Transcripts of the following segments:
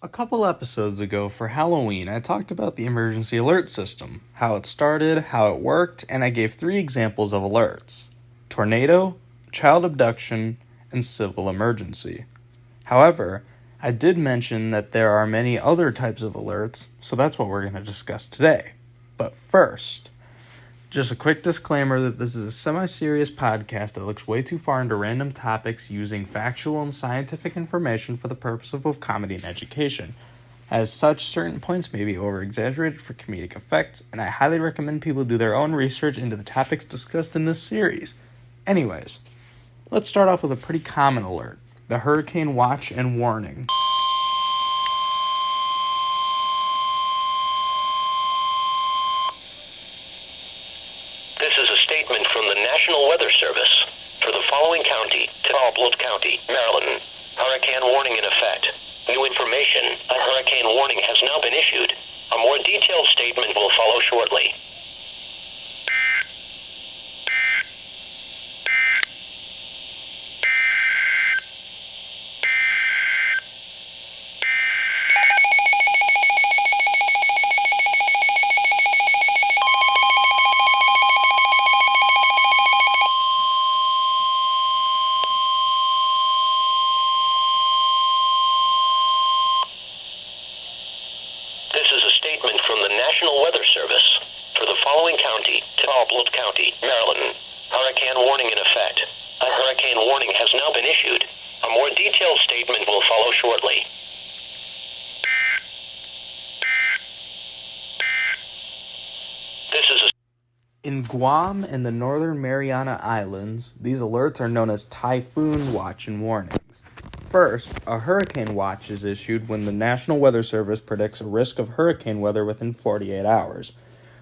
A couple episodes ago for Halloween, I talked about the emergency alert system, how it started, how it worked, and I gave 3 examples of alerts: tornado, child abduction, and civil emergency. However, I did mention that there are many other types of alerts, so that's what we're going to discuss today. But first, just a quick disclaimer that this is a semi-serious podcast that looks way too far into random topics using factual and scientific information for the purpose of both comedy and education. As such, certain points may be over-exaggerated for comedic effect, and I highly recommend people do their own research into the topics discussed in this series. Anyways, let's start off with a pretty common alert: the Hurricane Watch and Warning. This is a statement from the National Weather Service. For the following county, Talbot County, Maryland, hurricane warning in effect. New information: a hurricane warning has now been issued. A more detailed statement will follow shortly. This is a statement from the National Weather Service. For the following county, Talbot County, Maryland, hurricane warning in effect. A hurricane warning has now been issued. A more detailed statement will follow shortly. This is a In Guam and the Northern Mariana Islands, these alerts are known as typhoon watch and warnings. First, a hurricane watch is issued when the National Weather Service predicts a risk of hurricane weather within 48 hours.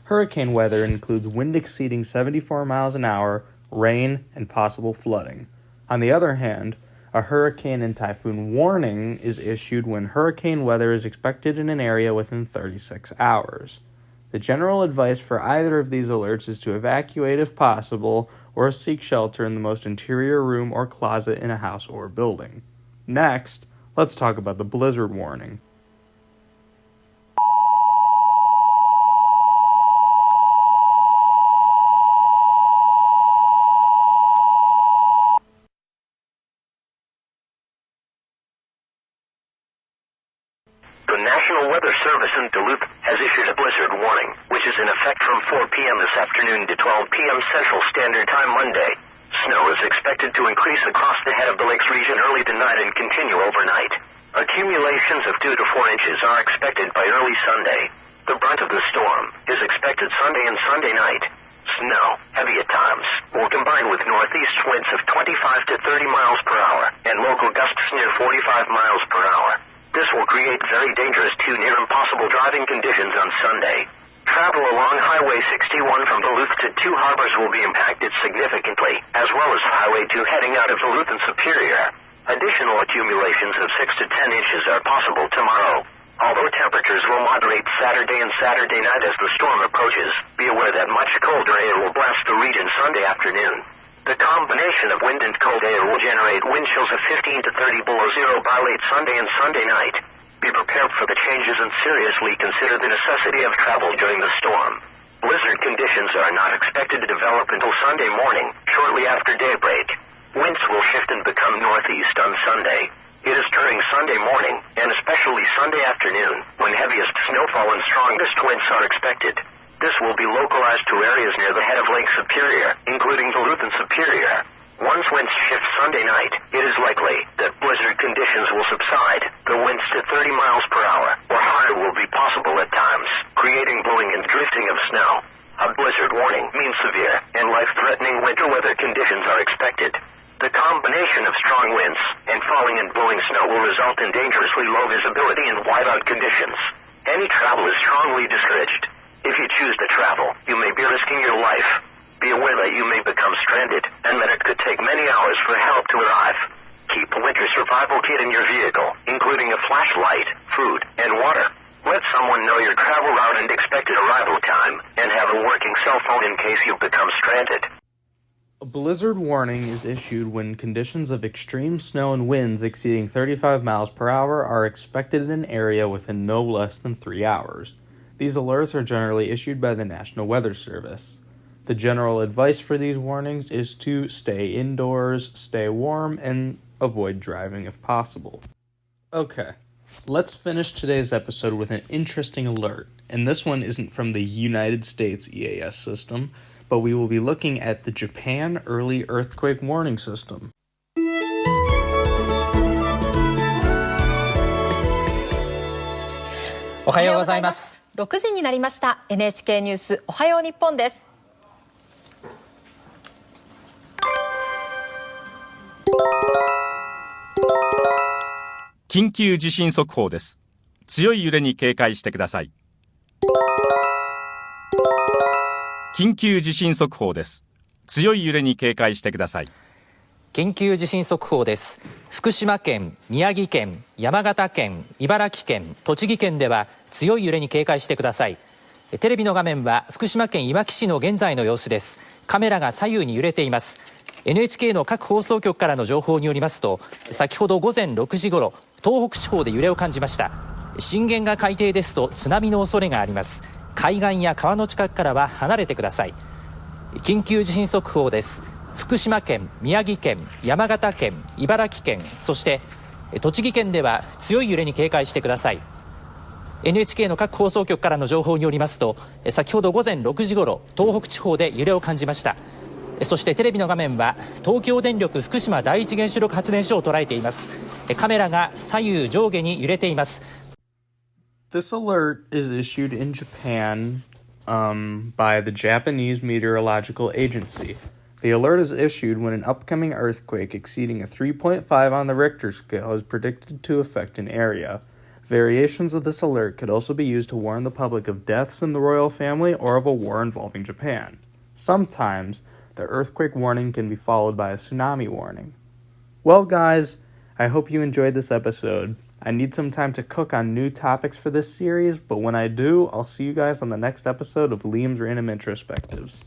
Hurricane weather includes wind exceeding 74 miles an hour, rain, and possible flooding. On the other hand, a hurricane and typhoon warning is issued when hurricane weather is expected in an area within 36 hours. The general advice for either of these alerts is to evacuate if possible, or seek shelter in the most interior room or closet in a house or building. Next, let's talk about the blizzard warning. The National Weather Service in Duluth has issued a blizzard warning, which is in effect from 4 p.m. this afternoon to 12 p.m. Central Standard Time Monday. Snow is expected to increase across the head of the lakes region early tonight and continue overnight. Accumulations of 2 to 4 inches are expected by early Sunday. The brunt of the storm is expected Sunday and Sunday night. Snow, heavy at times, will combine with northeast winds of 25 to 30 miles per hour and local gusts near 45 miles per hour. This will create very dangerous to near impossible driving conditions on Sunday. Travel along Highway 61 from Duluth to 2 Harbors will be impacted significantly, as well as Highway 2 heading out of Duluth and Superior. Additional accumulations of 6 to 10 inches are possible tomorrow. Although temperatures will moderate Saturday and Saturday night as the storm approaches, be aware that much colder air will blast the region Sunday afternoon. The combination of wind and cold air will generate wind chills of 15 to 30 below zero by late Sunday and Sunday night. Be prepared for the changes and seriously consider the necessity of travel during the storm. Blizzard conditions are not expected to develop until Sunday morning, shortly after daybreak. Winds will shift and become northeast on Sunday. It is during Sunday morning, and especially Sunday afternoon, when heaviest snowfall and strongest winds are expected. This will be localized to areas near the head of Lake Superior, including Duluth and Superior. Once winds shift Sunday night, it is likely that blizzard conditions will subside. The winds to 30 miles per hour or higher will be possible at times, creating blowing and drifting of snow. A blizzard warning means severe and life-threatening winter weather conditions are expected. The combination of strong winds and falling and blowing snow will result in dangerously low visibility and whiteout conditions. Any travel is strongly discouraged. If you choose to travel, you may be risking your life. Be aware that you may become stranded and that it could take many hours for help to arrive. Keep a winter survival kit in your vehicle, including a flashlight, food, and water. Let someone know your travel route and expected arrival time, and have a working cell phone in case you become stranded. A blizzard warning is issued when conditions of extreme snow and winds exceeding 35 miles per hour are expected in an area within no less than 3 hours. These alerts are generally issued by the National Weather Service. The general advice for these warnings is to stay indoors, stay warm, and avoid driving if possible. Okay, let's finish today's episode with an interesting alert, and this one isn't from the United States EAS system, but we will be looking at the Japan Early Earthquake Warning System. おはようございます。6時になりました。 NHK ニュースおはよう日本です。緊急地震速報です。強い揺れに警戒してください。緊急地震速報です。強い揺れに警戒してください。緊急地震速報です。福島県、宮城県、山形県、茨城県、栃木県では強い揺れに警戒してください。テレビの画面は福島県いわき市の現在の様子です。カメラが左右に揺れています。NHK の各放送局からの情報によりますと、先ほど午前6時ごろ、東北地方で揺れを感じました。震源が海底ですと津波の恐れがあります。海岸や川の近くからは離れてください。緊急地震速報です。福島県、宮城県、山形県、茨城県、そして栃木県では強い揺れに警戒してください。NHK の各放送局からの情報によりますと、先ほど午前6時ごろ、東北地方で揺れを感じました。そしてテレビの画面は東京電力福島第一原子力発電所を捉えています。カメラが左右上下に揺れています。This alert is issued in Japan by the Japanese Meteorological Agency. The alert is issued when an upcoming earthquake exceeding a 3.5 on the Richter scale is predicted to affect an area. Variations of this alert could also be used to warn the public of deaths in the royal family or of a war involving Japan. Sometimes, the earthquake warning can be followed by a tsunami warning. Well, guys, I hope you enjoyed this episode. I need some time to cook on new topics for this series, but when I do, I'll see you guys on the next episode of LIAMS Random Introspectives.